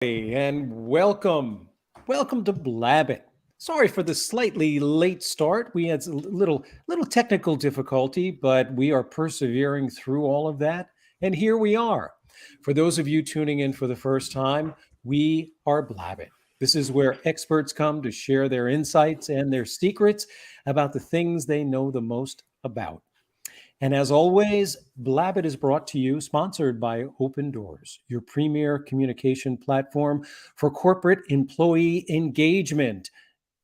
And welcome. Welcome to Blabbit. Sorry for the slightly late start. We had a little technical difficulty, but we are persevering through all of that. And here we are. For those of you tuning in for the first time, we are Blabbit. This is where experts come to share their insights and their secrets about the things they know the most about. And as always, Blabbit is brought to you, sponsored by Open Doors, your premier communication platform for corporate employee engagement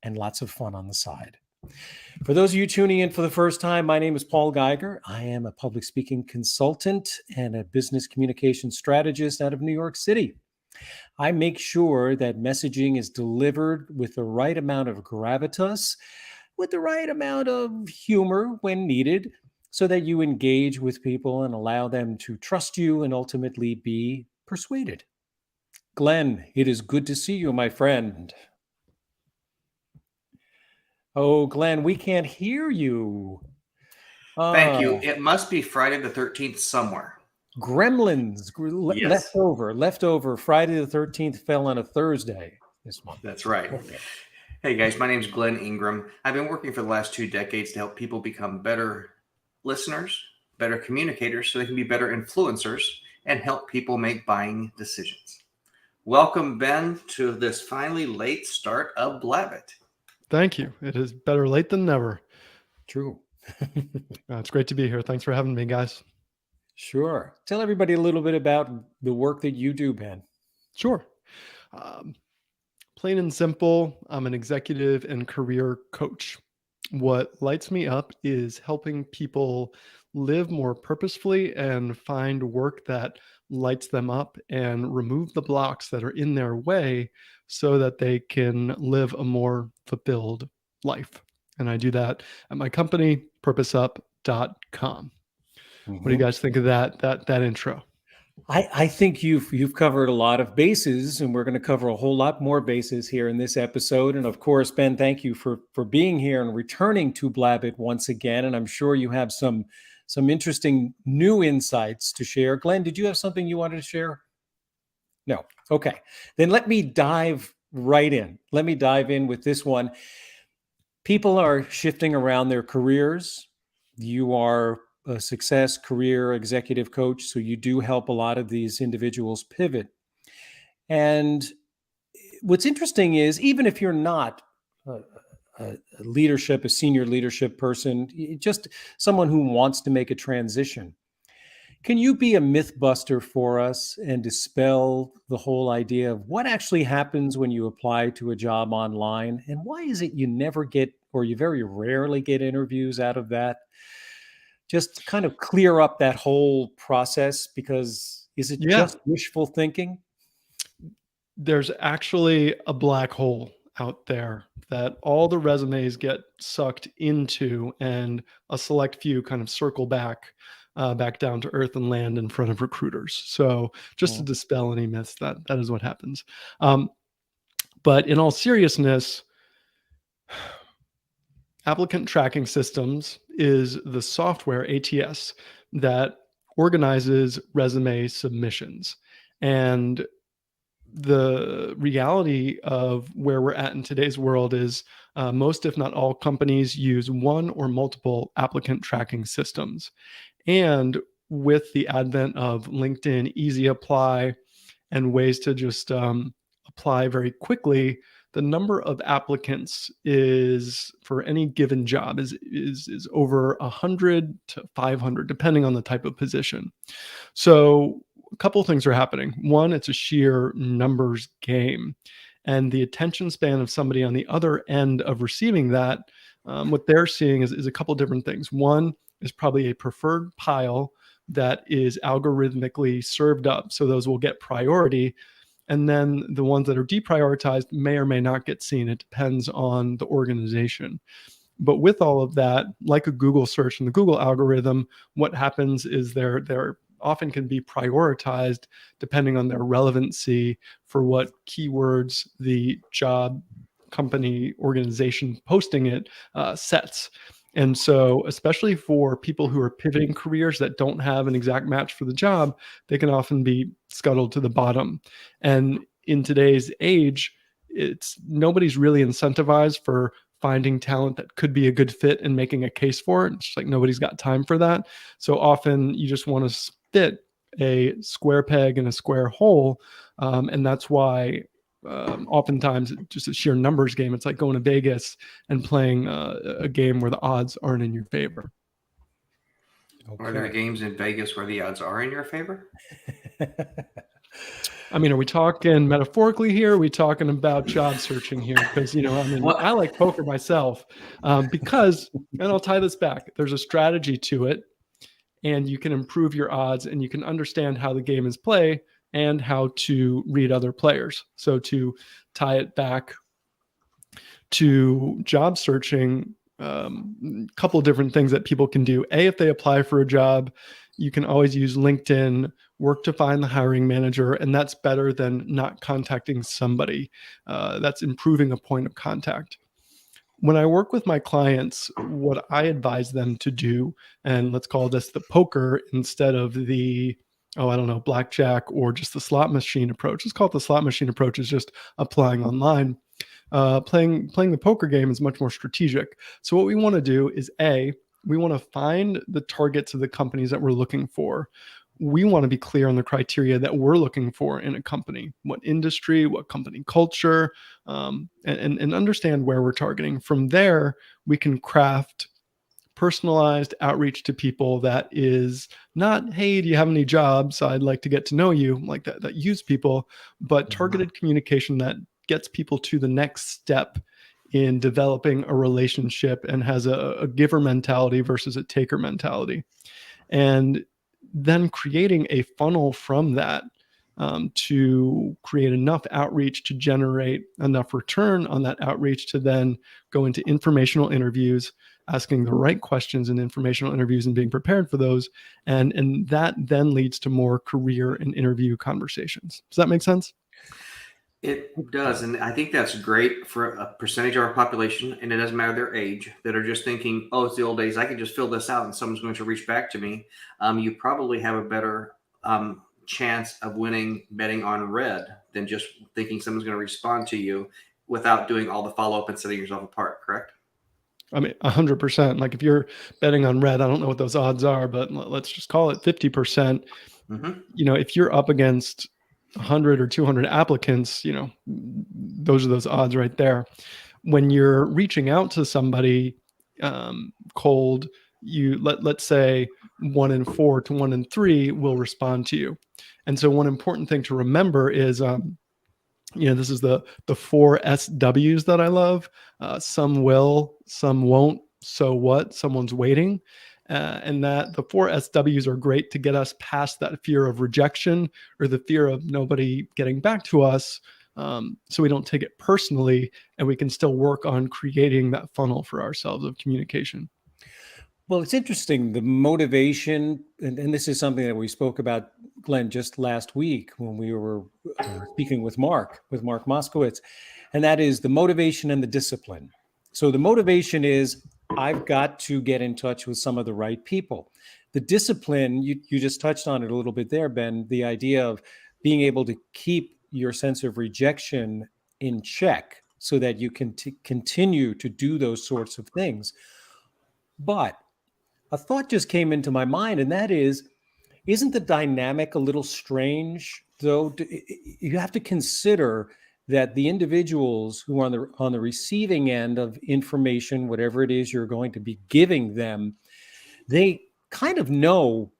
and lots of fun on the side. For those of you tuning in for the first time, my name is Paul Geiger. I am a public speaking consultant and a business communication strategist out of New York City. I make sure that messaging is delivered with the right amount of gravitas, with the right amount of humor when needed, so that you engage with people and allow them to trust you and ultimately be persuaded. Glenn, it is good to see you, my friend. Oh, Glenn, we can't hear you. Thank you. It must be Friday the 13th somewhere. Gremlins, Yes. leftover. Friday the 13th fell on a Thursday this month. That's right. Okay. Hey guys, my name is Glenn Ingram. I've been working for the last 2 decades to help people become better listeners, better communicators, so they can be better influencers and help people make buying decisions. Welcome, Ben, to this finally late start of Blabbit. Thank you. It is better late than never. True. It's great to be here. Thanks for having me, guys. Sure. Tell everybody a little bit about the work that you do, Ben. Sure. Plain and simple, I'm an executive and career coach. What lights me up is helping people live more purposefully and find work that lights them up and remove the blocks that are in their way so that they can live a more fulfilled life. And I do that at my company, purposeup.com. What do you guys think of that intro? I think you've covered a lot of bases, and we're going to cover a whole lot more bases here in this episode. And of course, Ben, thank you for being here and returning to Blabbit once again. And I'm sure you have some interesting new insights to share. Glenn, did you have something you wanted to share? No. Okay. Then let me dive right in. Let me dive in with this one. People are shifting around their careers. You are a success career executive coach, so you do help a lot of these individuals pivot. And what's interesting is, even if you're not a senior leadership person, just someone who wants to make a transition, can you be a myth buster for us and dispel the whole idea of what actually happens when you apply to a job online? And why is it you never get, or you very rarely get, interviews out of that? Just kind of clear up that whole process, because is it just wishful thinking? There's actually a black hole out there that all the resumes get sucked into, and a select few kind of circle back down to earth and land in front of recruiters. So just to dispel any myths, that is what happens. But in all seriousness, applicant tracking systems is the software, ATS, that organizes resume submissions. And the reality of where we're at in today's world is most, if not all, companies use one or multiple applicant tracking systems. And with the advent of LinkedIn Easy Apply and ways to just apply very quickly, the number of applicants is, for any given job, is over 100 to 500, depending on the type of position. So a couple of things are happening. One, it's a sheer numbers game. And the attention span of somebody on the other end of receiving that, what they're seeing is a couple of different things. One is probably a preferred pile that is algorithmically served up. So those will get priority. And then the ones that are deprioritized may or may not get seen. It depends on the organization. But with all of that, like a Google search and the Google algorithm, what happens is they're often can be prioritized depending on their relevancy for what keywords the job, company, organization posting it sets. And so, especially for people who are pivoting careers that don't have an exact match for the job, they can often be scuttled to the bottom. And in today's age, nobody's really incentivized for finding talent that could be a good fit and making a case for it. It's just like nobody's got time for that. So often you just want to fit a square peg in a square hole. And that's why oftentimes just a sheer numbers game. It's like going to Vegas and playing a game where the odds aren't in your favor. Okay. Are there games in Vegas where the odds are in your favor? I mean, are we talking metaphorically here? Are we talking about job searching here? Because, I like poker myself because, and I'll tie this back, there's a strategy to it, and you can improve your odds and you can understand how the game is played and how to read other players. So to tie it back to job searching, a couple of different things that people can do. If they apply for a job, you can always use LinkedIn, work to find the hiring manager, and that's better than not contacting somebody. That's improving a point of contact. When I work with my clients, what I advise them to do, and let's call this the poker instead of the, blackjack or just the slot machine approach. Let's call it the slot machine approach, is just applying online. Playing the poker game is much more strategic. So what we want to do is we want to find the targets of the companies that we're looking for. We want to be clear on the criteria that we're looking for in a company, what industry, what company culture, and understand where we're targeting. From there, we can craft personalized outreach to people that is not, hey, do you have any jobs? I'd like to get to know you, like that use people, but targeted communication that gets people to the next step in developing a relationship and has a giver mentality versus a taker mentality. And then creating a funnel from that to create enough outreach to generate enough return on that outreach to then go into informational interviews, asking the right questions in informational interviews and being prepared for those. And that then leads to more career and interview conversations. Does that make sense? It does. And I think that's great for a percentage of our population, and it doesn't matter their age, that are just thinking, oh, it's the old days. I can just fill this out and someone's going to reach back to me. You probably have a better chance of winning betting on red than just thinking someone's going to respond to you without doing all the follow-up and setting yourself apart, correct? I mean, 100%. Like if you're betting on red, I don't know what those odds are, but let's just call it 50%. If you're up against 100 or 200 applicants, those are those odds right there. When you're reaching out to somebody cold, let's say 1 in 4 to 1 in 3 will respond to you. And so one important thing to remember is, this is the 4 SWs that I love. Some will, some won't. So what? Someone's waiting. And that the 4 SWs are great to get us past that fear of rejection or the fear of nobody getting back to us, so we don't take it personally and we can still work on creating that funnel for ourselves of communication. Well, it's interesting, the motivation, and this is something that we spoke about, Glenn, just last week when we were speaking with Mark Moskowitz, and that is the motivation and the discipline. So the motivation is, I've got to get in touch with some of the right people. The discipline, you just touched on it a little bit there, Ben, the idea of being able to keep your sense of rejection in check so that you can continue to do those sorts of things. But a thought just came into my mind, and that is, isn't the dynamic a little strange, though? You have to consider that the individuals who are on the receiving end of information, whatever it is you're going to be giving them, they kind of know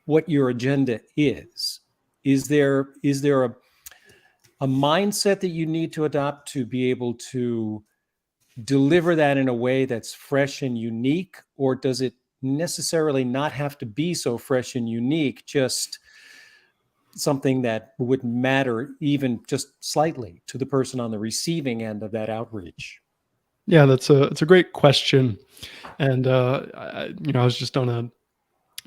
what your agenda is. Is there a mindset that you need to adopt to be able to deliver that in a way that's fresh and unique, or does it necessarily not have to be so fresh and unique, just something that would matter even just slightly to the person on the receiving end of that outreach? Yeah, it's a great question. And I was just on a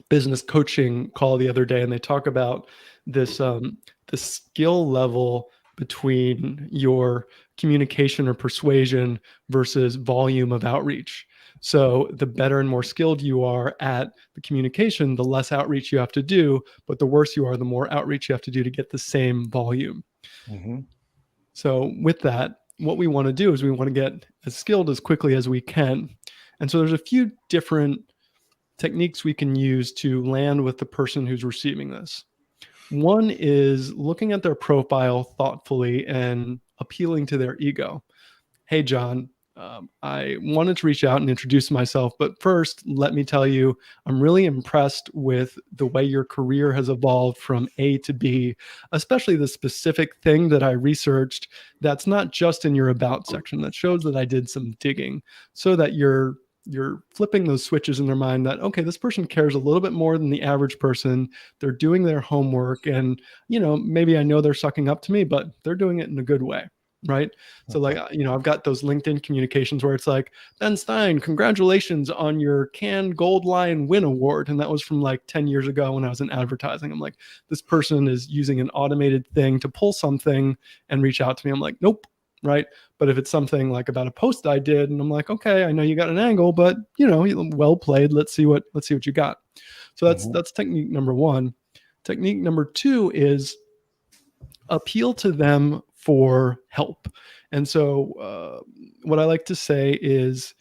business coaching call the other day, and they talk about this the skill level between your communication or persuasion versus volume of outreach. So the better and more skilled you are at the communication, the less outreach you have to do, but the worse you are, the more outreach you have to do to get the same volume. So with that, what we want to do is we want to get as skilled as quickly as we can. And so there's a few different techniques we can use to land with the person who's receiving this. One is looking at their profile thoughtfully and appealing to their ego. Hey, John, I wanted to reach out and introduce myself, but first, let me tell you, I'm really impressed with the way your career has evolved from A to B, especially the specific thing that I researched that's not just in your about section, that shows that I did some digging, so that you're flipping those switches in their mind that, okay, this person cares a little bit more than the average person. They're doing their homework, and maybe I know they're sucking up to me, but they're doing it in a good way. Right. So like, I've got those LinkedIn communications where it's like, Ben Stein, congratulations on your Cannes Gold Lion Win Award. And that was from like 10 years ago when I was in advertising. I'm like, this person is using an automated thing to pull something and reach out to me. I'm like, nope. Right. But if it's something like about a post I did, and I'm like, okay, I know you got an angle, but well played. Let's see what you got. So that's technique number one. Technique number two is appeal to them for help. And so what I like to say is,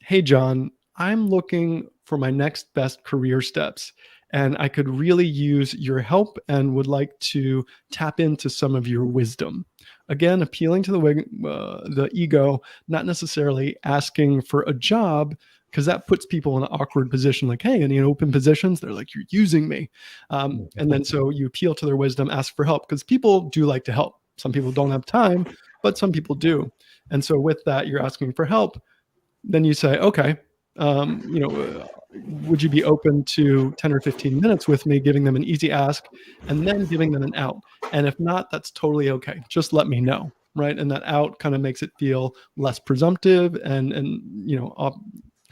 hey, John, I'm looking for my next best career steps, and I could really use your help and would like to tap into some of your wisdom. Again, appealing to the ego, not necessarily asking for a job, because that puts people in an awkward position. Like, hey, any open positions? They're like, you're using me. And then so you appeal to their wisdom, ask for help, because people do like to help. Some people don't have time, but some people do. And so with that, you're asking for help. Then you say, okay, would you be open to 10 or 15 minutes with me, giving them an easy ask and then giving them an out? And if not, that's totally okay. Just let me know. Right. And that out kind of makes it feel less presumptive and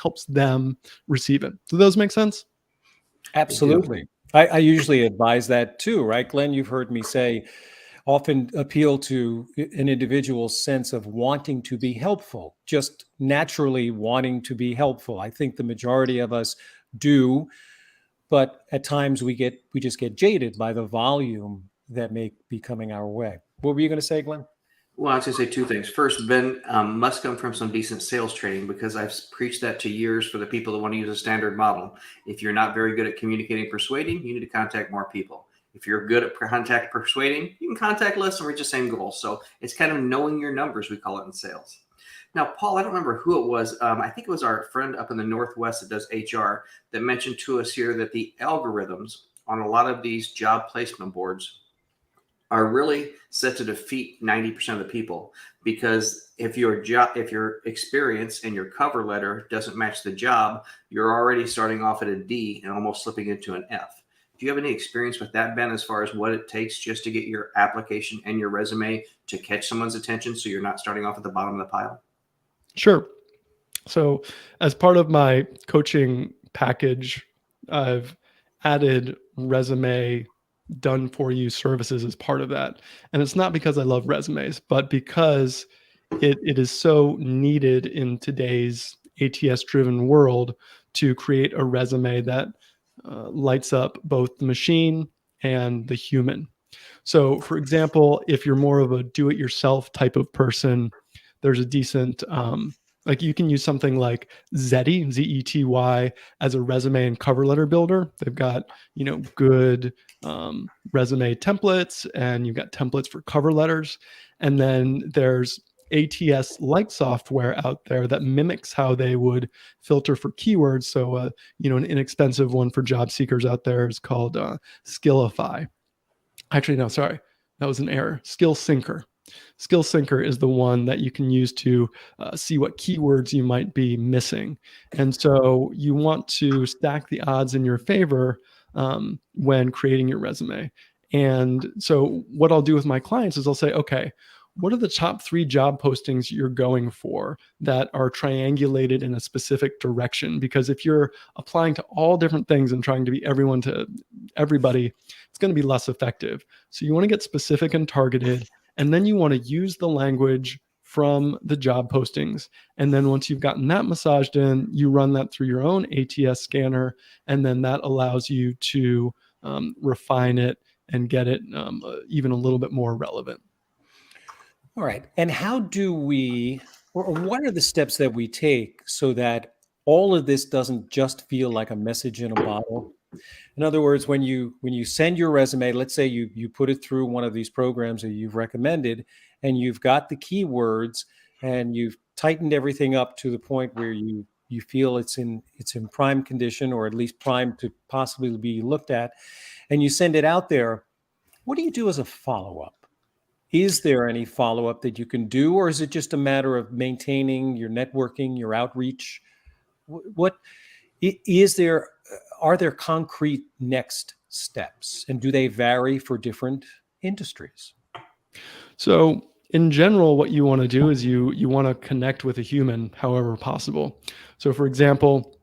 helps them receive it. Do those make sense? Absolutely. I usually advise that too, right, Glenn? You've heard me say often appeal to an individual's sense of wanting to be helpful, just naturally wanting to be helpful. I think the majority of us do, but at times we just get jaded by the volume that may be coming our way. What were you going to say, Glenn? Well, I was going to say two things. First, Ben must come from some decent sales training, because I've preached that to years for the people that want to use a standard model. If you're not very good at communicating, persuading, you need to contact more people. If you're good at contact persuading, you can contact less and reach the same goal. So it's kind of knowing your numbers, we call it in sales. Now, Paul, I don't remember who it was. I think it was our friend up in the Northwest that does HR that mentioned to us here that the algorithms on a lot of these job placement boards are really set to defeat 90% of the people, because if your experience and your cover letter doesn't match the job, you're already starting off at a D and almost slipping into an F. Do you have any experience with that, Ben, as far as what it takes just to get your application and your resume to catch someone's attention so you're not starting off at the bottom of the pile? Sure. So as part of my coaching package, I've added resume done for you services as part of that. And it's not because I love resumes, but because it is so needed in today's ATS driven world to create a resume that lights up both the machine and the human. So, for example, if you're more of a do-it-yourself type of person, there's a decent, like you can use something like Zety, Zety, as a resume and cover letter builder. They've got, good resume templates, and you've got templates for cover letters. And then there's ATS-like software out there that mimics how they would filter for keywords. So, an inexpensive one for job seekers out there is called Skillify. Actually, no, sorry. That was an error. Skill Syncer. Skill Syncer is the one that you can use to see what keywords you might be missing. And so you want to stack the odds in your favor when creating your resume. And so what I'll do with my clients is I'll say, okay, what are the top 3 job postings you're going for that are triangulated in a specific direction? Because if you're applying to all different things and trying to be everyone to everybody, it's going to be less effective. So you want to get specific and targeted, and then you want to use the language from the job postings. And then once you've gotten that massaged in, you run that through your own ATS scanner, and then that allows you to refine it and get it even a little bit more relevant. All right. And how do we, or what are the steps that we take so that all of this doesn't just feel like a message in a bottle? In other words, when you send your resume, let's say you put it through one of these programs that you've recommended, and you've got the keywords and you've tightened everything up to the point where you feel it's in prime condition, or at least prime to possibly be looked at, and you send it out there. What do you do as a follow-up? Is there any follow-up that you can do, or is it just a matter of maintaining your networking, your outreach? What is there? Are there concrete next steps, and do they vary for different industries? So in general, what you want to do is you want to connect with a human however possible. So for example,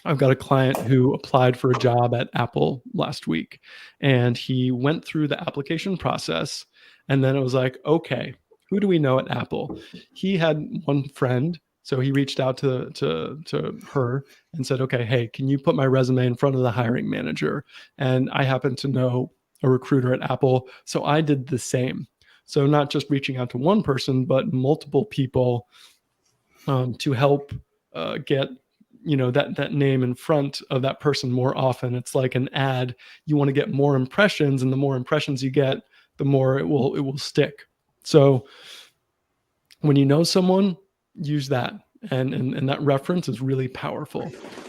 I've got a client who applied for a job at Apple last week, and he went through the application process, and then it was like, okay, who do we know at Apple? He had one friend, so he reached out to her and said, okay, hey, can you put my resume in front of the hiring manager? And I happen to know a recruiter at Apple, so I did the same. So not just reaching out to one person, but multiple people to help get that name in front of that person more often. It's like an ad. You want to get more impressions, and the more impressions you get, the more it will stick. So when you know someone, use that. And that reference is really powerful.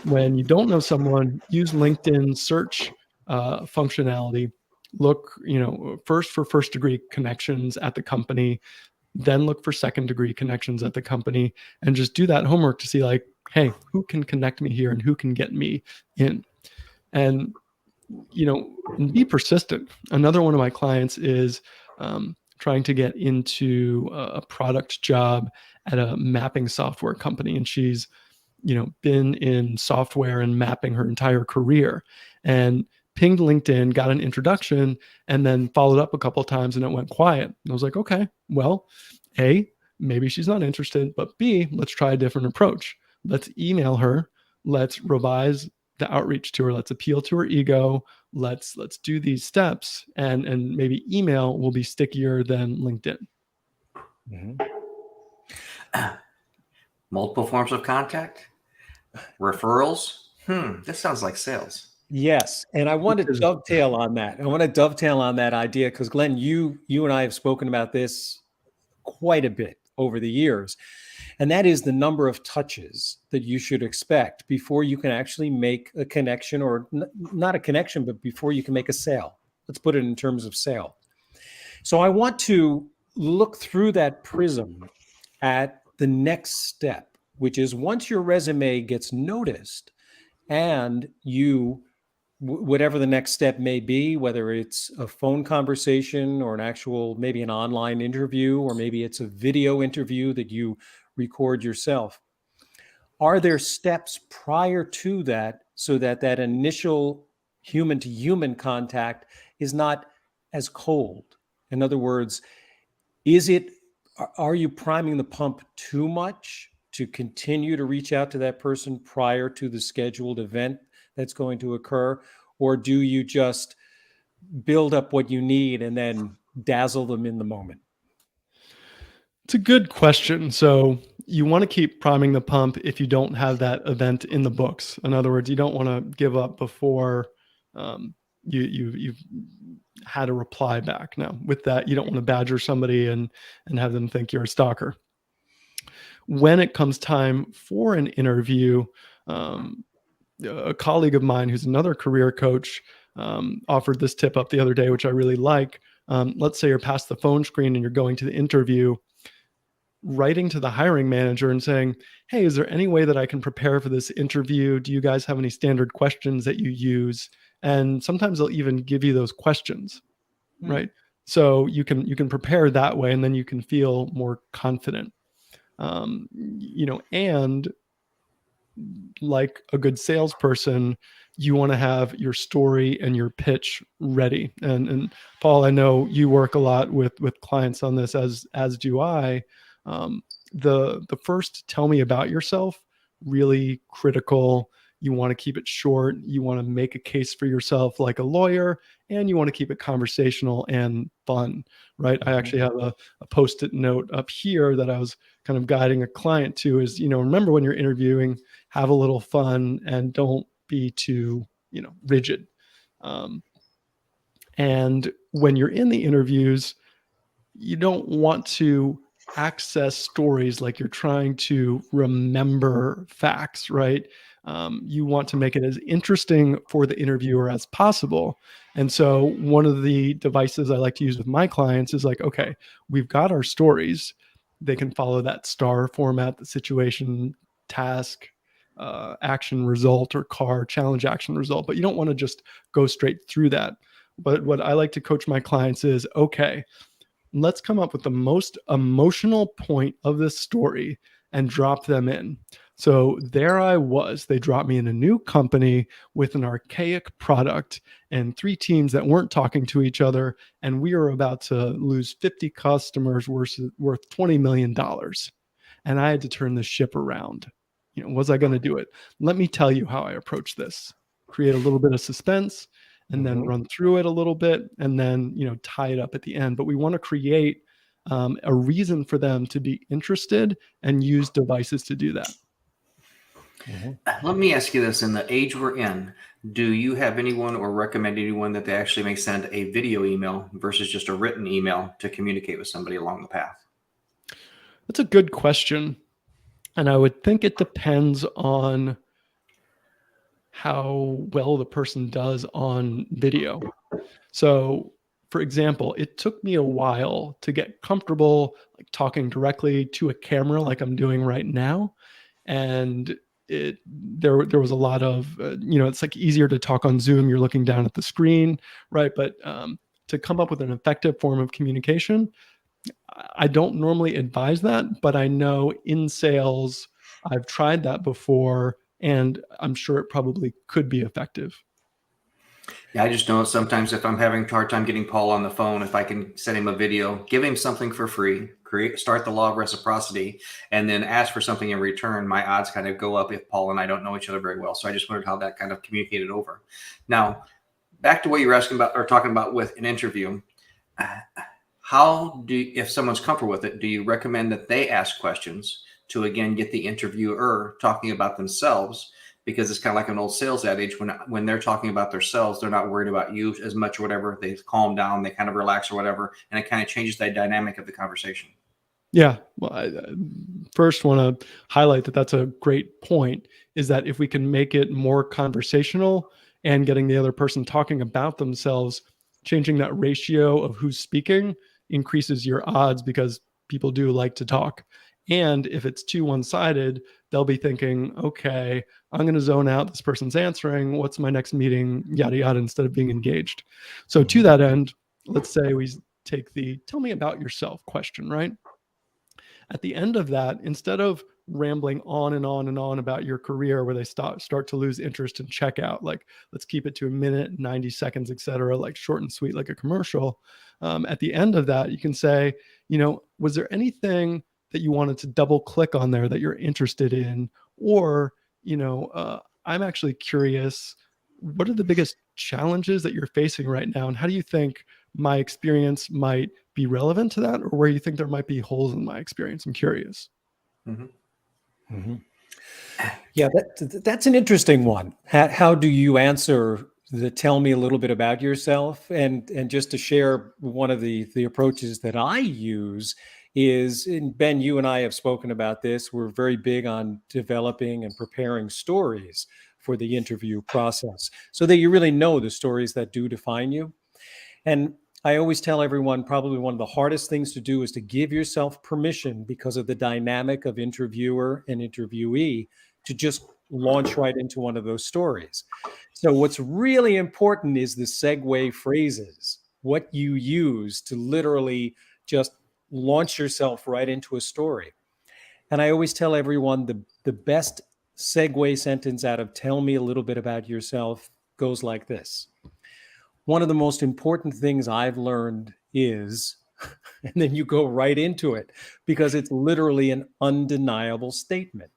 When you don't know someone, use LinkedIn search functionality. Look, first for first degree connections at the company, then look for second degree connections at the company, and just do that homework to see like, hey, who can connect me here and who can get me in? And, and be persistent. Another one of my clients is trying to get into a product job at a mapping software company. And she's, been in software and mapping her entire career, and pinged LinkedIn, got an introduction, and then followed up a couple of times, and it went quiet. And I was like, okay, well, A, maybe she's not interested, but B, let's try a different approach. Let's email her. Let's revise the outreach to her. Let's appeal to her ego. Let's do these steps, and maybe email will be stickier than LinkedIn. Mm-hmm. Multiple forms of contact, referrals. This sounds like sales. Yes, and I want to dovetail on that. I want to dovetail on that idea because, Glenn, you and I have spoken about this quite a bit over the years, and that is the number of touches that you should expect before you can actually make a connection, or not a connection, but before you can make a sale. Let's put it in terms of sale. So I want to look through that prism at the next step, which is once your resume gets noticed and you whatever the next step may be, whether it's a phone conversation or an actual, maybe an online interview, or maybe it's a video interview that you record yourself. Are there steps prior to that so that that initial human to human contact is not as cold? In other words, are you priming the pump too much to continue to reach out to that person prior to the scheduled event that's going to occur? Or do you just build up what you need and then dazzle them in the moment? It's a good question. So you want to keep priming the pump if you don't have that event in the books. In other words, you don't want to give up before you've had a reply back. Now, with that, you don't want to badger somebody and have them think you're a stalker. When it comes time for an interview, a colleague of mine who's another career coach offered this tip up the other day, which I really like. Let's say you're past the phone screen and you're going to the interview, writing to the hiring manager and saying, hey, is there any way that I can prepare for this interview? Do you guys have any standard questions that you use? And sometimes they'll even give you those questions, right? So you can prepare that way, and then you can feel more confident. And like a good salesperson, you want to have your story and your pitch ready. And Paul, I know you work a lot with clients on this, as do I. The first tell me about yourself, really critical. You want to keep it short. You want to make a case for yourself like a lawyer, and you want to keep it conversational and fun, right? I actually have a post-it note up here that I was kind of guiding a client to is, remember when you're interviewing, have a little fun and don't be too, rigid. And when you're in the interviews, you don't want to access stories like you're trying to remember facts, right? You want to make it as interesting for the interviewer as possible. And so, one of the devices I like to use with my clients is like, okay, we've got our stories. They can follow that STAR format, the situation, task, action, result, or CAR, challenge, action, result. But you don't want to just go straight through that. But what I like to coach my clients is, okay, let's come up with the most emotional point of this story and drop them in. So there I was. They dropped me in a new company with an archaic product and 3 teams that weren't talking to each other. And we were about to lose 50 customers worth $20 million. And I had to turn the ship around. Was I going to do it? Let me tell you how I approached this. Create a little bit of suspense, and then run through it a little bit, and then tie it up at the end. But we want to create a reason for them to be interested and use devices to do that. Let me ask you this: in the age we're in, do you have anyone or recommend anyone that they actually may send a video email versus just a written email to communicate with somebody along the path? That's a good question. And I would think it depends on how well the person does on video. So, for example, it took me a while to get comfortable like talking directly to a camera like I'm doing right now. And there was a lot of it's like easier to talk on Zoom. You're looking down at the screen, right? But to come up with an effective form of communication, I don't normally advise that, but I know in sales, I've tried that before, and I'm sure it probably could be effective. Yeah, I just know sometimes if I'm having a hard time getting Paul on the phone, if I can send him a video, give him something for free, start the law of reciprocity, and then ask for something in return, my odds kind of go up if Paul and I don't know each other very well. So I just wondered how that kind of communicated over. Now, back to what you were asking about or talking about with an interview. If someone's comfortable with it, do you recommend that they ask questions to, again, get the interviewer talking about themselves? Because it's kind of like an old sales adage, when they're talking about themselves, they're not worried about you as much or whatever. They calm down, they kind of relax or whatever, and it kind of changes the dynamic of the conversation. Yeah. Well, I first want to highlight that that's a great point, is that if we can make it more conversational and getting the other person talking about themselves, changing that ratio of who's speaking increases your odds, because people do like to talk. And if it's too one-sided, they'll be thinking, okay, I'm going to zone out. This person's answering. What's my next meeting? Yada, yada, instead of being engaged. So to that end, let's say we take the tell me about yourself question, right? At the end of that, instead of rambling on and on and on about your career where they start to lose interest and check out, like let's keep it to a minute, 90 seconds, etc., like short and sweet like a commercial. At the end of that, you can say, was there anything that you wanted to double click on there that you're interested in? Or, I'm actually curious, what are the biggest challenges that you're facing right now? And how do you think my experience might be relevant to that, or where you think there might be holes in my experience? I'm curious. Yeah, that's an interesting one. How do you answer the tell me a little bit about yourself? And just to share one of the approaches that I use is, and Ben, you and I have spoken about this, we're very big on developing and preparing stories for the interview process so that you really know the stories that do define you. And I always tell everyone, probably one of the hardest things to do is to give yourself permission, because of the dynamic of interviewer and interviewee, to just launch right into one of those stories. So what's really important is the segue phrases, what you use to literally just launch yourself right into a story. And I always tell everyone the best segue sentence out of tell me a little bit about yourself goes like this. One of the most important things I've learned is, and then you go right into it, because it's literally an undeniable statement,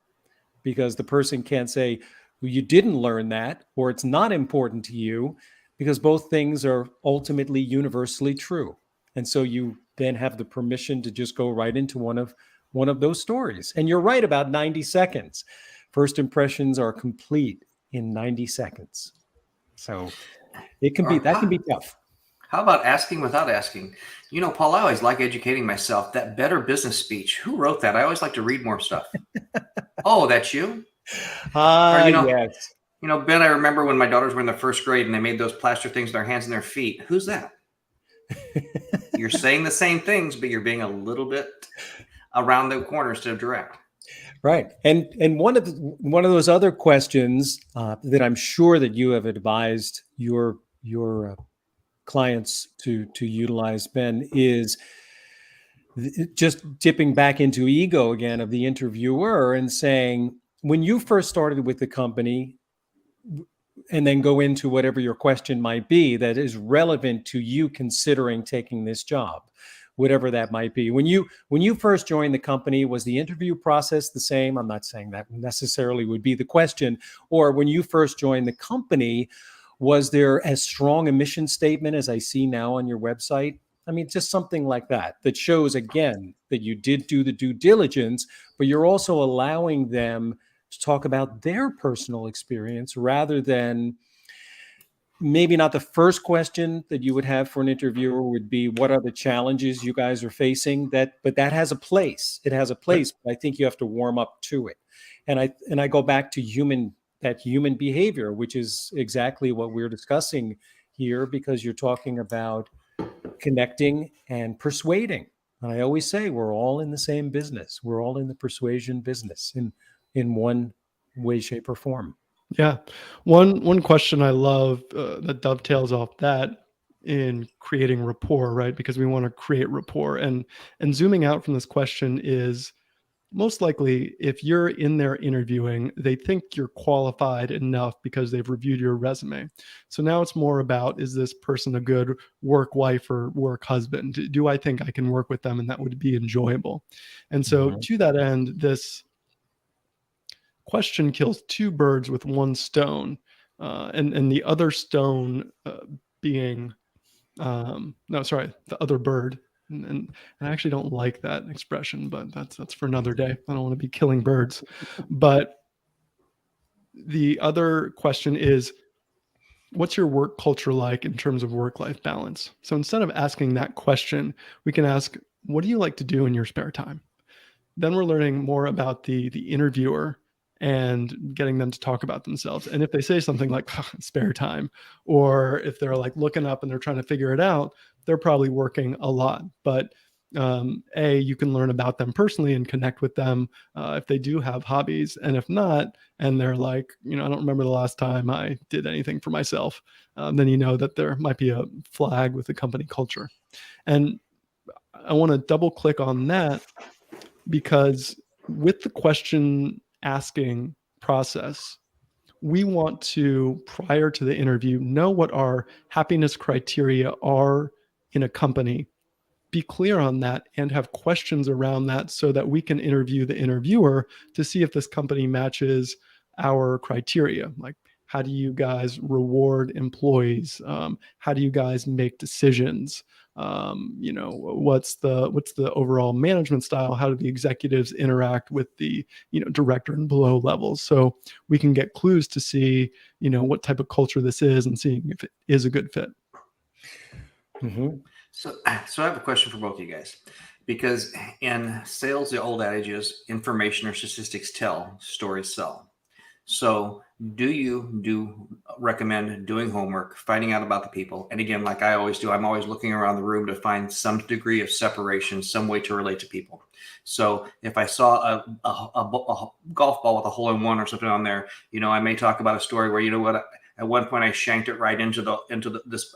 because the person can't say, who you didn't learn that, or it's not important to you, because both things are ultimately universally true. And so you then have the permission to just go right into one of those stories. And you're right about 90 seconds. First impressions are complete in 90 seconds. So that can be tough. How about asking without asking? Paul, I always like educating myself. That Better Business speech, who wrote that? I always like to read more stuff. Oh, that's you? Yes. Ben, I remember when my daughters were in the first grade and they made those plaster things with their hands and their feet. Who's that? You're saying the same things, but you're being a little bit around the corners to direct. Right. And one of those other questions that I'm sure that you have advised your clients to utilize, Ben, is just dipping back into ego again of the interviewer and saying, when you first started with the company, and then go into whatever your question might be that is relevant to you considering taking this job, whatever that might be. When you first joined the company, was the interview process the same? I'm not saying that necessarily would be the question. Or when you first joined the company, was there as strong a mission statement as I see now on your website? I mean, just something like that shows, again, that you did do the due diligence, but you're also allowing them to talk about their personal experience rather than, maybe not the first question that you would have for an interviewer would be, what are the challenges you guys are facing? But that has a place. It has a place, but I think you have to warm up to it. And I go back to human behavior, which is exactly what we're discussing here, because you're talking about connecting and persuading. And I always say we're all in the same business. We're all in the persuasion business in one way, shape, or form. Yeah. One question I love that dovetails off that in creating rapport, right? Because we want to create rapport. And zooming out from this question is, most likely, if you're in there interviewing, they think you're qualified enough because they've reviewed your resume. So now it's more about, is this person a good work wife or work husband? Do I think I can work with them and that would be enjoyable? And so to that end, this question kills two birds with one stone, and the other stone being, the other bird. And I actually don't like that expression, but that's for another day. I don't want to be killing birds. But the other question is, what's your work culture like in terms of work-life balance? So instead of asking that question, we can ask, what do you like to do in your spare time? Then we're learning more about the interviewer and getting them to talk about themselves. And if they say something like spare time, or if they're like looking up and they're trying to figure it out, they're probably working a lot. But you can learn about them personally and connect with them if they do have hobbies. And if not, and they're like, I don't remember the last time I did anything for myself, then you know that there might be a flag with the company culture. And I want to double click on that, because with the question asking process, we want to, prior to the interview, know what our happiness criteria are in a company, be clear on that, and have questions around that so that we can interview the interviewer to see if this company matches our criteria. Like, how do you guys reward employees? How do you guys make decisions? What's the overall management style? How do the executives interact with the director and below levels? So we can get clues to see what type of culture this is and seeing if it is a good fit. Mm-hmm. So I have a question for both of you guys, because in sales, the old adage is information or statistics tell, stories sell. So do you recommend doing homework, finding out about the people? And again, like I always do, I'm always looking around the room to find some degree of separation, some way to relate to people. So if I saw a golf ball with a hole in one or something on there, I may talk about a story where, at one point I shanked it right into this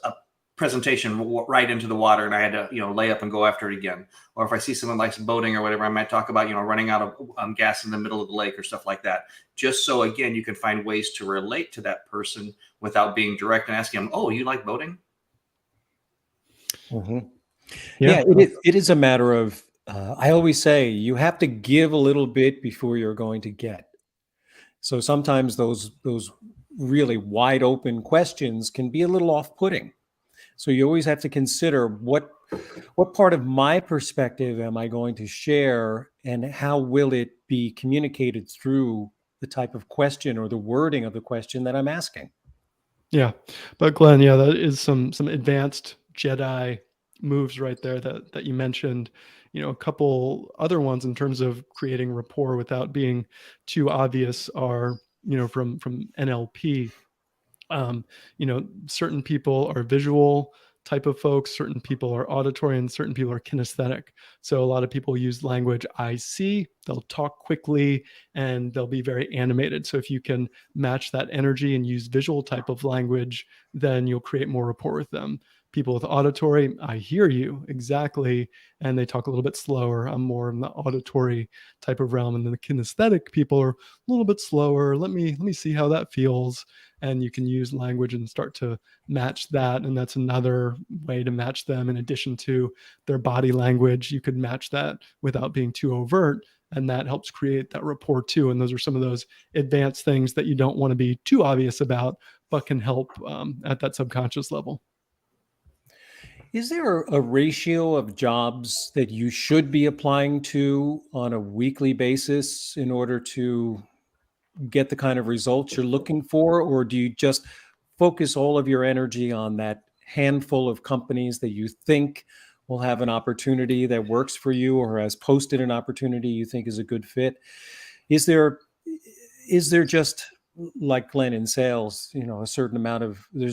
presentation right into the water, and I had to lay up and go after it again. Or if I see someone likes boating or whatever, I might talk about running out of gas in the middle of the lake or stuff like that, just so again you can find ways to relate to that person without being direct and asking them, oh, you like boating? Mm-hmm. Yeah, it is a matter of I always say you have to give a little bit before you're going to get. So sometimes those really wide open questions can be a little off-putting. So you always have to consider what part of my perspective am I going to share, and how will it be communicated through the type of question or the wording of the question that I'm asking. Yeah. But Glenn, yeah, that is some advanced Jedi moves right there that you mentioned. A couple other ones in terms of creating rapport without being too obvious are, from NLP. Certain people are visual type of folks, certain people are auditory, and certain people are kinesthetic. So a lot of people use language I see, they'll talk quickly, and they'll be very animated. So if you can match that energy and use visual type of language, then you'll create more rapport with them. People with auditory, I hear you exactly, and they talk a little bit slower. I'm more in the auditory type of realm, and then the kinesthetic people are a little bit slower. Let me see how that feels, and you can use language and start to match that. And that's another way to match them. In addition to their body language, you could match that without being too overt, and that helps create that rapport too. And those are some of those advanced things that you don't want to be too obvious about, but can help at that subconscious level. Is there a ratio of jobs that you should be applying to on a weekly basis in order to get the kind of results you're looking for? Or do you just focus all of your energy on that handful of companies that you think will have an opportunity that works for you, or has posted an opportunity you think is a good fit? Is there just, like Glenn, in sales, there's a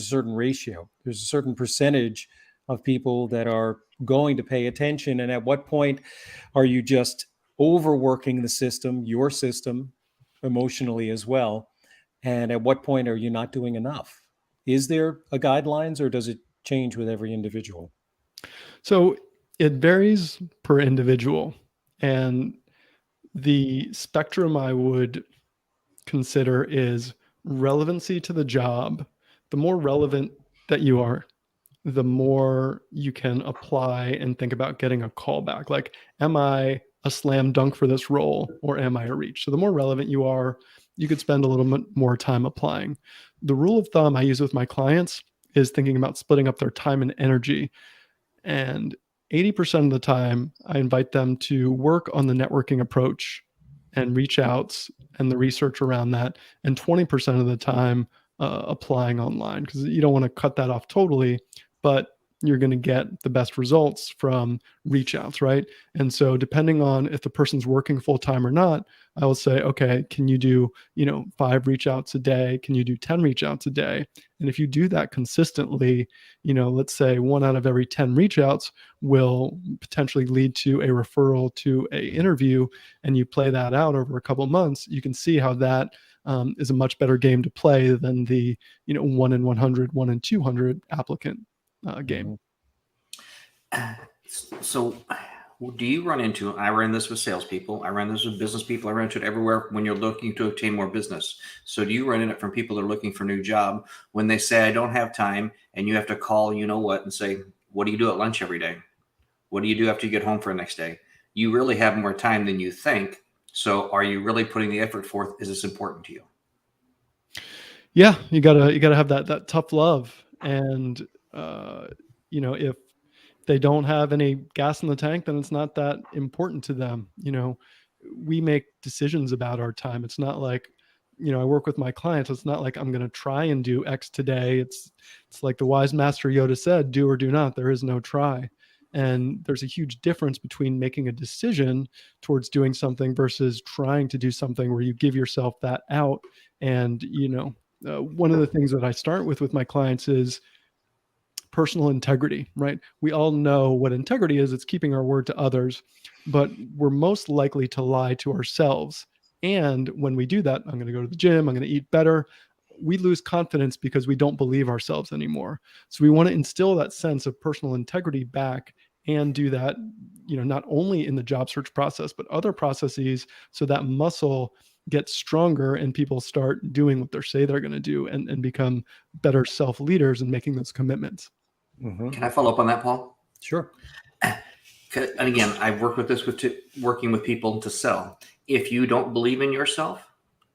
certain ratio, there's a certain percentage of people that are going to pay attention? And at what point are you just overworking the system, your system, emotionally as well? And at what point are you not doing enough? Is there a guidelines, or does it change with every individual? So it varies per individual. And the spectrum I would consider is relevancy to the job. The more relevant that you are, the more you can apply and think about getting a callback. Like, am I a slam dunk for this role, or am I a reach? So the more relevant you are, you could spend a little bit more time applying. The rule of thumb I use with my clients is thinking about splitting up their time and energy. And 80% of the time, I invite them to work on the networking approach and reach outs and the research around that. And 20% of the time, applying online, because you don't want to cut that off totally, but you're going to get the best results from reach outs, right? And so depending on if the person's working full time or not, I will say, okay, can you do, 5 reach outs a day? Can you do 10 reach outs a day? And if you do that consistently, let's say 1 out of every 10 reach outs will potentially lead to a referral to a interview, and you play that out over a couple of months, you can see how that is a much better game to play than the 1 in 100, 1 in 200 applicant game. So, do you run into? I run this with salespeople. I run this with business people. I run into it everywhere when you're looking to obtain more business. So, do you run into it from people that are looking for a new job when they say, "I don't have time," and you have to call, and say, "What do you do at lunch every day? What do you do after you get home for the next day? You really have more time than you think. So, are you really putting the effort forth? Is this important to you?" Yeah, you gotta have that tough love. And if they don't have any gas in the tank, then it's not that important to them. We make decisions about our time. It's not like, I work with my clients. It's not like I'm going to try and do X today. It's like the wise master Yoda said, do or do not. There is no try. And there's a huge difference between making a decision towards doing something versus trying to do something where you give yourself that out. And, one of the things that I start with my clients is personal integrity, right? We all know what integrity is. It's keeping our word to others, but we're most likely to lie to ourselves. And when we do that, I'm going to go to the gym, I'm going to eat better, we lose confidence because we don't believe ourselves anymore. So we want to instill that sense of personal integrity back, and do that, not only in the job search process, but other processes, so that muscle gets stronger and people start doing what they say they're going to do, and become better self leaders and making those commitments. Mm-hmm. Can I follow up on that, Paul? Sure. And again, I've worked with this working with people to sell. If you don't believe in yourself,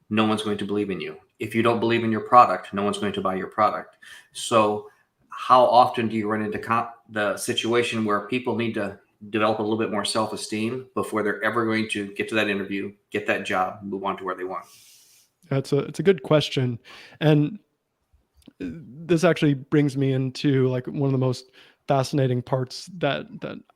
no one's going to believe in you. If you don't believe in your product, no one's going to buy your product. So how often do you run into the situation where people need to develop a little bit more self-esteem before they're ever going to get to that interview, get that job, move on to where they want? It's a good question. And this actually brings me into like one of the most fascinating parts that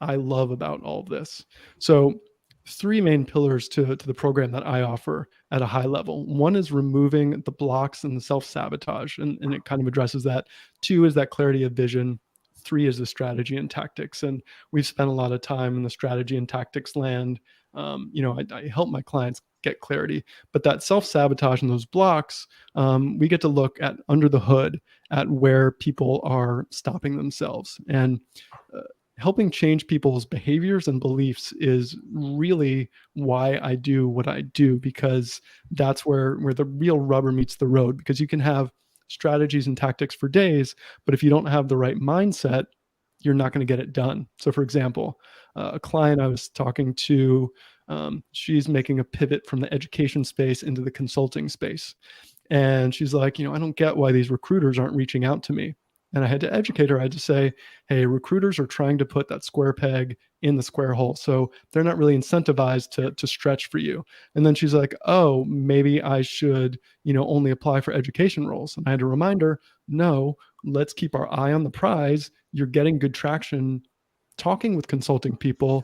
I love about all of this. So three main pillars to the program that I offer at a high level. One is removing the blocks and the self-sabotage, and it kind of addresses that. Two is that clarity of vision. Three is the strategy and tactics. And we've spent a lot of time in the strategy and tactics land. I help my clients get clarity, but that self-sabotage and those blocks, we get to look at under the hood at where people are stopping themselves. And helping change people's behaviors and beliefs is really why I do what I do, because that's where the real rubber meets the road. Because you can have strategies and tactics for days, but if you don't have the right mindset, you're not going to get it done. So for example, a client I was talking to, she's making a pivot from the education space into the consulting space. And she's like, I don't get why these recruiters aren't reaching out to me. And I had to educate her. I had to say, hey, recruiters are trying to put that square peg in the square hole. So they're not really incentivized to stretch for you. And then she's like, oh, maybe I should, only apply for education roles. And I had to remind her, no, let's keep our eye on the prize. You're getting good traction talking with consulting people.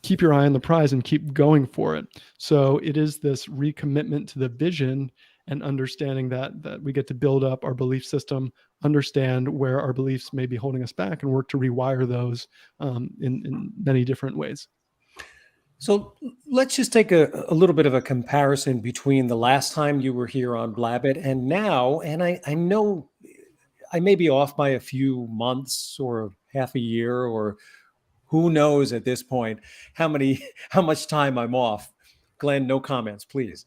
Keep your eye on the prize and keep going for it. So it is this recommitment to the vision and understanding that we get to build up our belief system, understand where our beliefs may be holding us back, and work to rewire those in many different ways. So let's just take a little bit of a comparison between the last time you were here on Blabbit and now. And I know I may be off by a few months or half a year, or who knows at this point how much time I'm off. Glenn, no comments, please.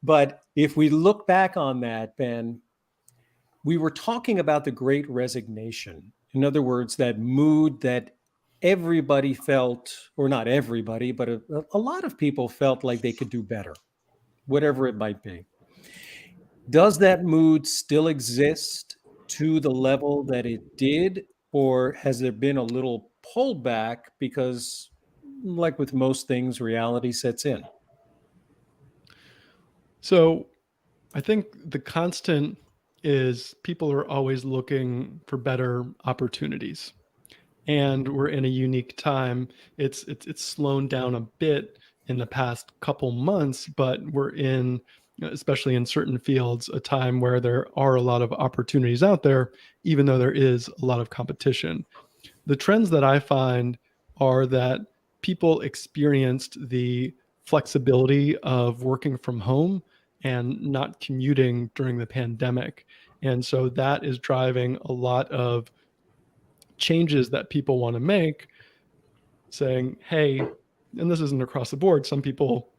But if we look back on that, Ben, we were talking about the great resignation. In other words, that mood that everybody felt, or not everybody, but a lot of people felt like they could do better, whatever it might be. Does that mood still exist to the level that it did, or has there been a little pullback because, like with most things, reality sets in? So I think the constant is people are always looking for better opportunities. And we're in a unique time. It's slowed down a bit in the past couple months, but we're in, especially in certain fields, a time where there are a lot of opportunities out there, even though there is a lot of competition. The trends that I find are that people experienced the flexibility of working from home and not commuting during the pandemic. And so that is driving a lot of changes that people want to make, saying, hey, and this isn't across the board. Some people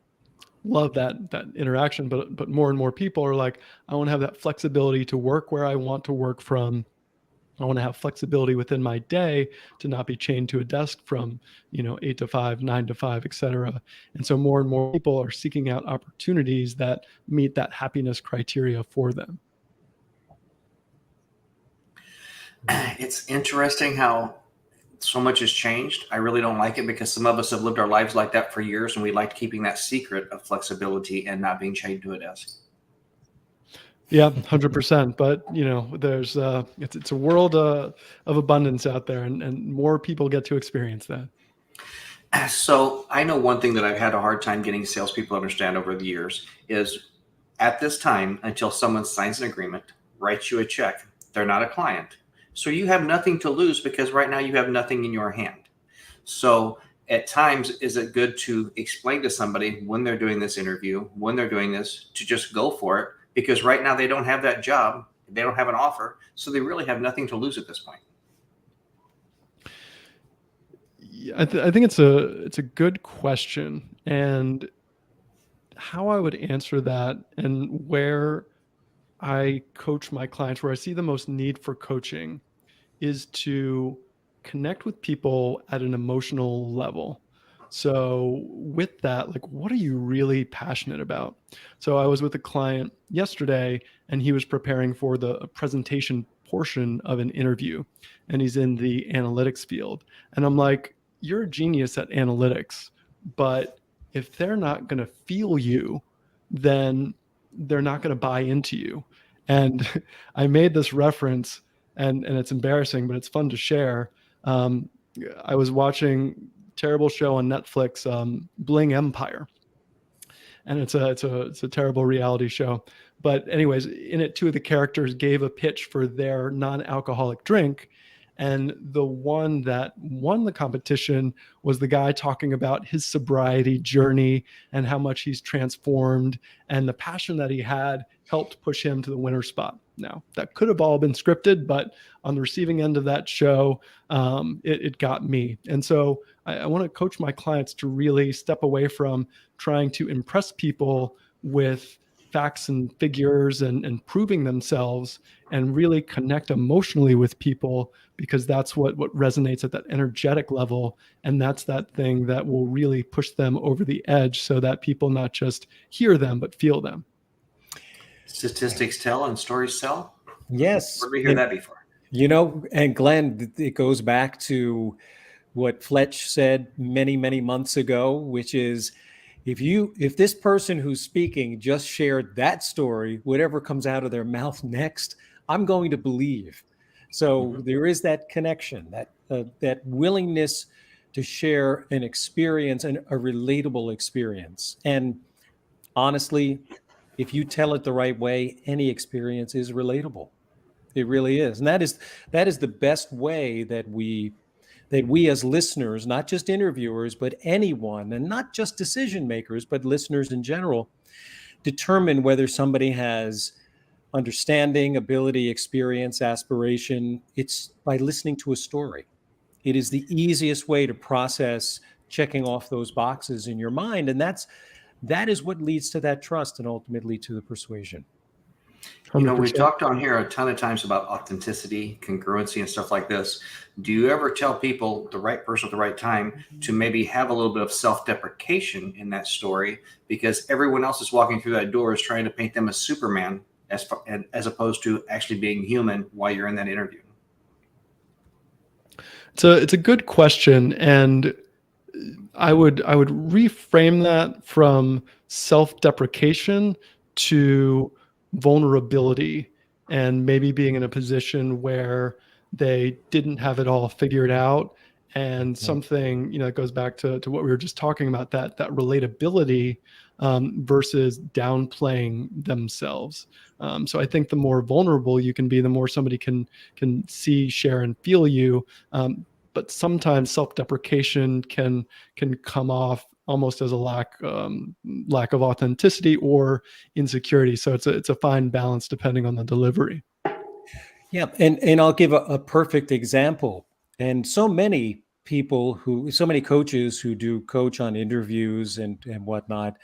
love that interaction, but more and more people are like, I want to have that flexibility to work where I want to work from. I want to have flexibility within my day to not be chained to a desk from, 8 to 5, 9 to 5, et cetera. And so more and more people are seeking out opportunities that meet that happiness criteria for them. It's interesting how so much has changed. I really don't like it because some of us have lived our lives like that for years, and we liked keeping that secret of flexibility and not being chained to a desk. Yeah, 100%. But there's it's a world of abundance out there, and more people get to experience that. So I know one thing that I've had a hard time getting salespeople to understand over the years is at this time, until someone signs an agreement, writes you a check, they're not a client. So you have nothing to lose because right now you have nothing in your hand. So at times, is it good to explain to somebody when they're doing this interview, when they're doing this, to just go for it? Because right now they don't have that job, they don't have an offer, so they really have nothing to lose at this point. Yeah, I think it's a good question, and how I would answer that, and where I coach my clients, where I see the most need for coaching, is to connect with people at an emotional level. So with that, like, what are you really passionate about? So I was with a client yesterday, and he was preparing for the presentation portion of an interview, and he's in the analytics field. And I'm like, you're a genius at analytics, but if they're not going to feel you, then they're not going to buy into you. And I made this reference, and it's embarrassing, but it's fun to share. Um, I was watching terrible show on Netflix, Bling Empire, and it's a terrible reality show. But anyways, in it, two of the characters gave a pitch for their non-alcoholic drink, and the one that won the competition was the guy talking about his sobriety journey and how much he's transformed, and the passion that he had helped push him to the winner spot. Now, that could have all been scripted, but on the receiving end of that show, it got me. And so I want to coach my clients to really step away from trying to impress people with facts and figures and proving themselves, and really connect emotionally with people, because that's what resonates at that energetic level. And that's that thing that will really push them over the edge, so that people not just hear them, but feel them. Statistics tell and stories sell. Yes. Where did we hear that before? And Glenn, it goes back to what Fletch said many, many months ago, which is, if this person who's speaking just shared that story, whatever comes out of their mouth next, I'm going to believe. So there is that connection, that willingness to share an experience, and a relatable experience. And honestly, if you tell it the right way, any experience is relatable. It really is. And that is the best way that we as listeners, not just interviewers, but anyone, and not just decision makers, but listeners in general, determine whether somebody has understanding, ability, experience, aspiration. It's by listening to a story. It is the easiest way to process checking off those boxes in your mind. And that is what leads to that trust, and ultimately to the persuasion. 100%. We've talked on here a ton of times about authenticity, congruency, and stuff like this. Do you ever tell people, the right person at the right time, to maybe have a little bit of self-deprecation in that story, because everyone else is walking through that door is trying to paint them as Superman, as opposed to actually being human while you're in that interview? It's a good question, and I would reframe that from self-deprecation to vulnerability, and maybe being in a position where they didn't have it all figured out. And something, that goes back to what we were just talking about, that relatability, versus downplaying themselves. So I think the more vulnerable you can be, the more somebody can see, share, and feel you. But sometimes self-deprecation can come off almost as a lack of authenticity or insecurity. So it's a fine balance depending on the delivery. Yeah, and I'll give a perfect example. And so many coaches who do coach on interviews and whatnot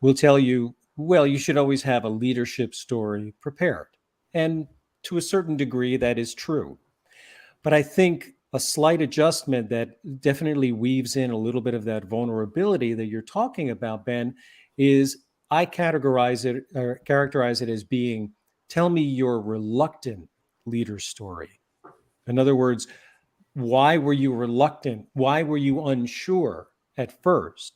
will tell you, well, you should always have a leadership story prepared. And to a certain degree, that is true. But I think a slight adjustment that definitely weaves in a little bit of that vulnerability that you're talking about, Ben, is I characterize it as being, tell me your reluctant leader story. In other words, why were you reluctant? Why were you unsure at first?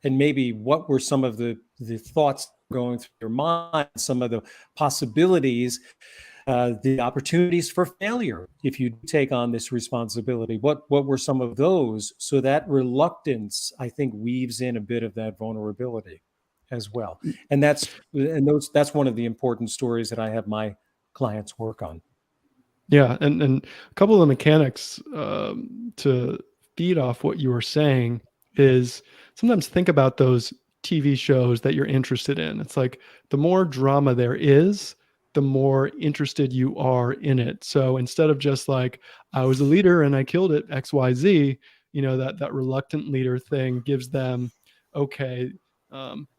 And maybe what were some of the thoughts going through your mind, some of the possibilities, the opportunities for failure if you take on this responsibility? What were some of those? So that reluctance, I think, weaves in a bit of that vulnerability as well. And that's one of the important stories that I have my clients work on. Yeah, and a couple of the mechanics to feed off what you were saying is, sometimes think about those TV shows that you're interested in. It's like, the more drama there is, the more interested you are in it. So instead of just like, I was a leader and I killed it, XYZ, that reluctant leader thing gives them, okay,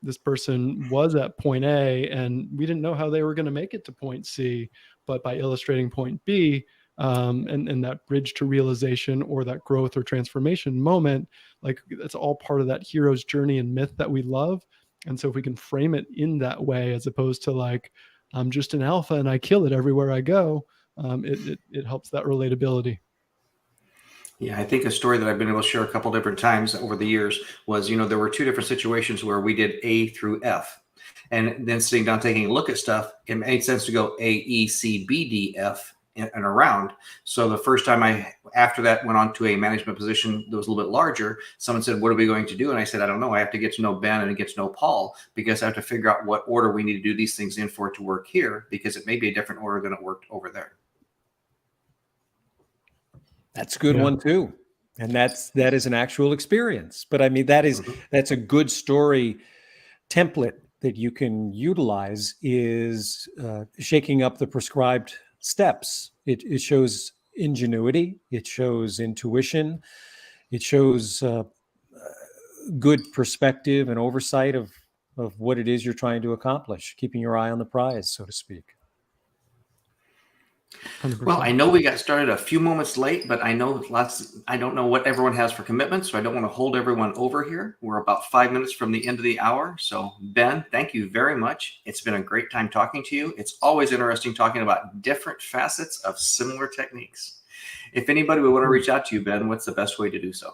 this person was at point A and we didn't know how they were going to make it to point C, but by illustrating point B, and that bridge to realization or that growth or transformation moment, like that's all part of that hero's journey and myth that we love. And so if we can frame it in that way, as opposed to like, I'm just an alpha and I kill it everywhere I go, it helps that relatability. Yeah, I think a story that I've been able to share a couple different times over the years was, there were two different situations where we did A through F. And then sitting down, taking a look at stuff, it made sense to go A, E, C, B, D, F, and around. So the first time after that, went on to a management position that was a little bit larger, someone said, what are we going to do? And I said, I don't know. I have to get to know Ben and get to know Paul, because I have to figure out what order we need to do these things in for it to work here, because it may be a different order than it worked over there. That's a good one too. And that is an actual experience. But I mean, that's a good story template that you can utilize, is shaking up the prescribed steps. It shows ingenuity. It shows intuition. It shows good perspective and oversight of what it is you're trying to accomplish, keeping your eye on the prize, so to speak. 100%. Well, I know we got started a few moments late, but I don't know what everyone has for commitments, so I don't want to hold everyone over here. We're about 5 minutes from the end of the hour. So Ben, thank you very much. It's been a great time talking to you. It's always interesting talking about different facets of similar techniques. If anybody would want to reach out to you, Ben, what's the best way to do so?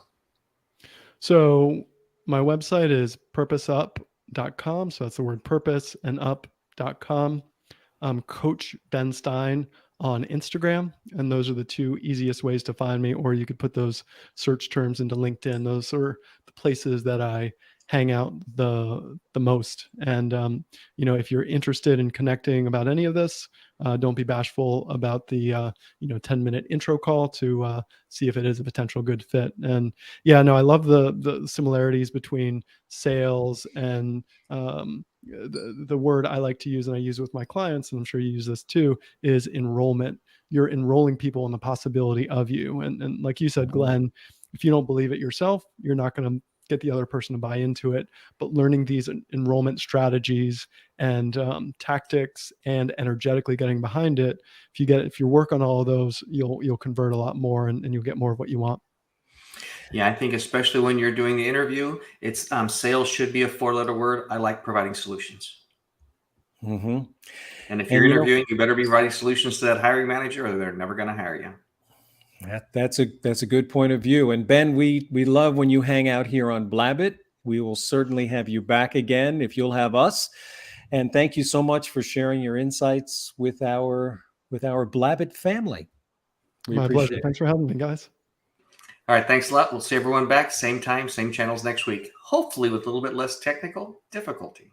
So my website is purposeup.com. So that's the word purpose and up.com. Coach Ben Stein on Instagram. And those are the two easiest ways to find me, or you could put those search terms into LinkedIn. Those are the places that I hang out the most. And, if you're interested in connecting about any of this, don't be bashful about the, 10-minute intro call to see if it is a potential good fit. And I love the similarities between sales and the word I like to use, and I use with my clients, and I'm sure you use this too, is enrollment. You're enrolling people in the possibility of you. And like you said, Glenn, if you don't believe it yourself, you're not going to get the other person to buy into it. But learning these enrollment strategies and tactics and energetically getting behind it, if you work on all of those, you'll convert a lot more, and you'll get more of what you want. Yeah, I think especially when you're doing the interview, it's sales should be a 4-letter word. I like providing solutions. Mm-hmm. And if you're interviewing, you better be providing solutions to that hiring manager, or they're never going to hire you. That's a good point of view. And Ben, we love when you hang out here on Blabbit. We will certainly have you back again if you'll have us. And thank you so much for sharing your insights with our Blabbit family. My pleasure. Thanks for having me, guys. All right, thanks a lot. We'll see everyone back same time, same channels next week, hopefully with a little bit less technical difficulty.